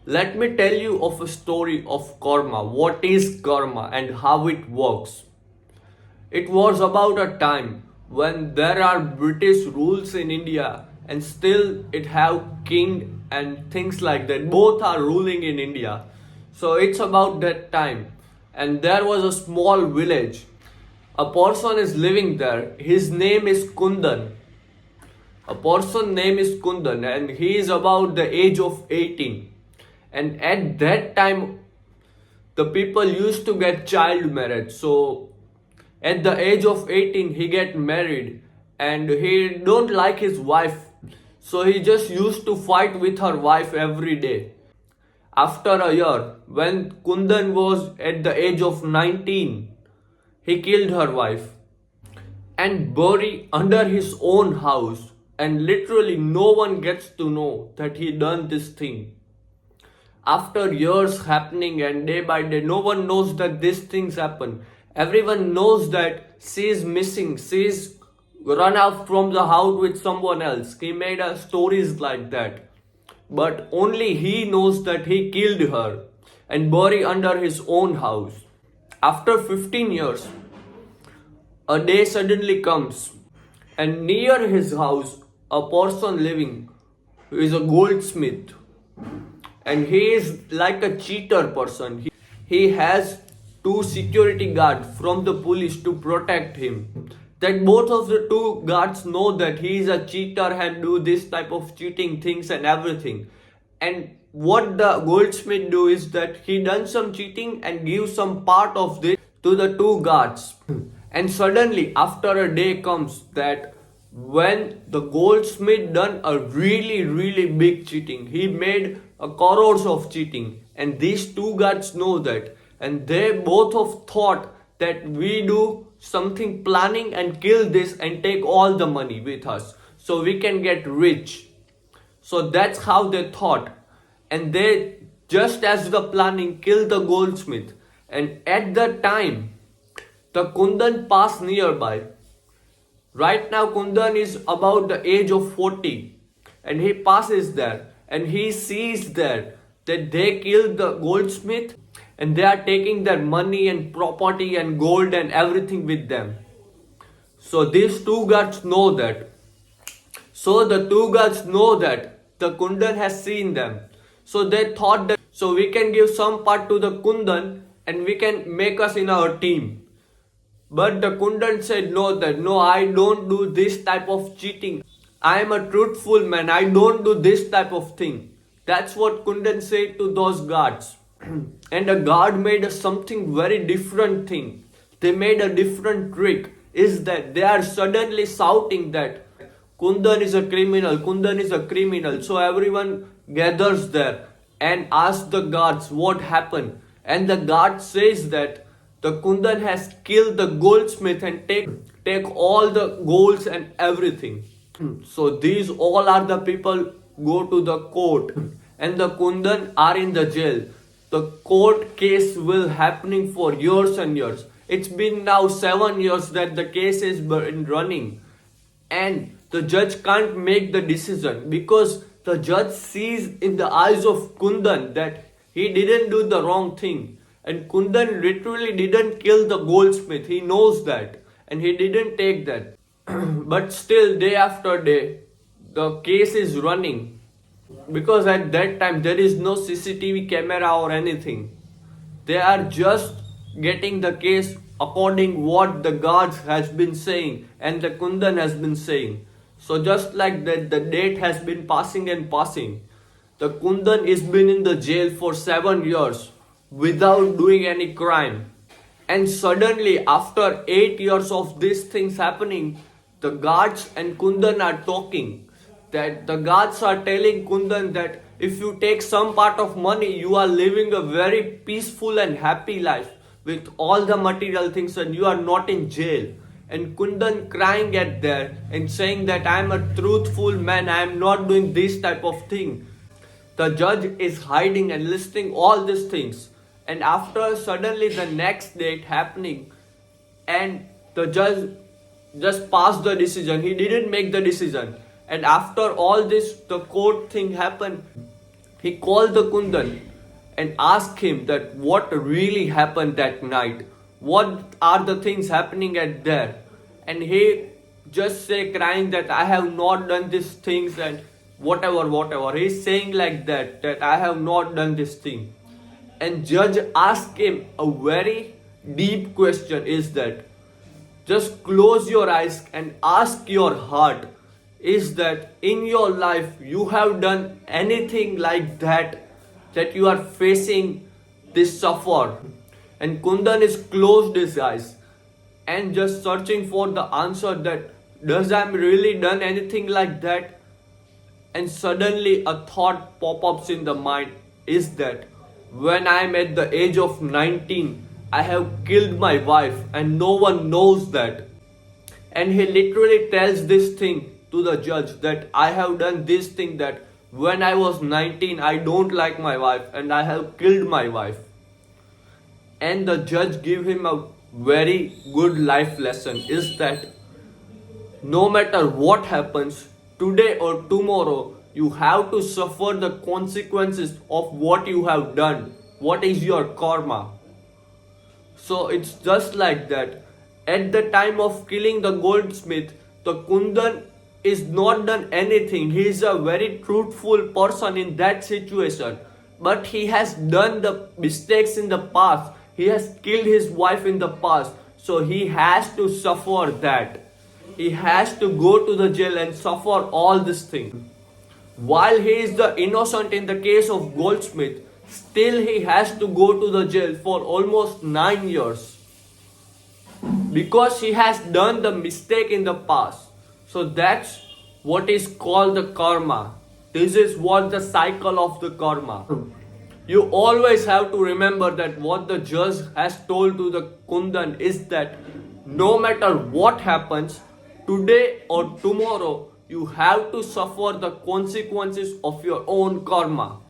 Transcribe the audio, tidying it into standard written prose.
Let me tell you of a story of karma. What is karma and how it works? It was about a time when there are British rules in India and still it have king and things like that. Both are ruling in India. So it's about that time. And there was a small village. A person is living there. His name is Kundan. A person name is Kundan and he is about the age of 18. And at that time, the people used to get child marriage. So at the age of 18, he get married and he don't like his wife. So he just used to fight with her wife every day. After a year, when Kundan was at the age of 19, he killed her wife and buried under his own house, and literally no one gets to know that he done this thing. After years happening and day by day, no one knows that these things happen. Everyone knows that she is missing, she is run out from the house with someone else. He made stories like that, but only he knows that he killed her and buried under his own house. After 15 years, a day suddenly comes, and near his house, a person living who is a goldsmith, and he is like a cheater person. He has two security guards from the police to protect him. That both of the two guards know that he is a cheater and do this type of cheating things and everything. And what the goldsmith do is that he done some cheating and give some part of this to the two guards. And suddenly after a day comes that when the goldsmith done a really big cheating, he made a crores of cheating, and these two guards know that, and they both of thought that we do something planning and kill this and take all the money with us so we can get rich. So that's how they thought, and they just as the planning killed the goldsmith. And at that time the Kundan passed nearby. Right now, Kundan is about the age of 40, and he passes there and he sees there that they killed the goldsmith and they are taking their money and property and gold and everything with them. So these two guards know that. So the two guards know that the Kundan has seen them. So they thought that so we can give some part to the Kundan and we can make us in our team. But the Kundan said no, that no, I don't do this type of cheating. I am a truthful man. I don't do this type of thing. That's what Kundan said to those guards. And the guard made something very different thing. They made a different trick. Is that they are suddenly shouting that Kundan is a criminal, Kundan is a criminal. So everyone gathers there and asks the guards what happened. And the guard says that the Kundan has killed the goldsmith and take all the golds and everything. So these all are the people go to the court and the Kundan are in the jail. The court case will happening for years and years. It's been now 7 years that the case is been running, and the judge can't make the decision because the judge sees in the eyes of Kundan that he didn't do the wrong thing. And Kundan literally didn't kill the goldsmith. He knows that. And he didn't take that. But still, day after day, the case is running. Because at that time, there is no CCTV camera or anything. They are just getting the case according what the guards has been saying and the Kundan has been saying. So just like that, the date has been passing and passing. The Kundan is been in the jail for 7 years without doing any crime. And suddenly, after 8 years of these things happening, the guards and Kundan are talking. That the guards are telling Kundan that if you take some part of money, you are living a very peaceful and happy life with all the material things and you are not in jail. And Kundan crying at there and saying that I am a truthful man, I am not doing this type of thing. The judge is hiding and listing all these things. And after suddenly the next date happening, and the judge just passed the decision. He didn't make the decision. And after all this, the court thing happened. He called the Kundan and asked him that what really happened that night. What are the things happening at there? And he just say crying that I have not done these things and whatever. He's saying like that I have not done this thing. And judge asked him a very deep question is that just close your eyes and ask your heart is that in your life you have done anything like that you are facing this suffer. And Kundan is closed his eyes and just searching for the answer that does I really done anything like that. And suddenly a thought pop-ups in the mind is that when I am at the age of 19 I have killed my wife and no one knows that. And he literally tells this thing to the judge that I have done this thing that when I was 19 I don't like my wife and I have killed my wife. And the judge gave him a very good life lesson is that no matter what happens today or tomorrow you have to suffer the consequences of what you have done. What is your karma? So it's just like that. At the time of killing the goldsmith, the Kundan is not done anything. He is a very truthful person in that situation. But he has done the mistakes in the past. He has killed his wife in the past. So he has to suffer that. He has to go to the jail and suffer all this thing. While he is the innocent in the case of Goldsmith, still he has to go to the jail for almost 9 years because he has done the mistake in the past. So that's what is called the karma. This is what the cycle of the karma. You always have to remember that what the judge has told to the Kundan is that no matter what happens, today or tomorrow, you have to suffer the consequences of your own karma.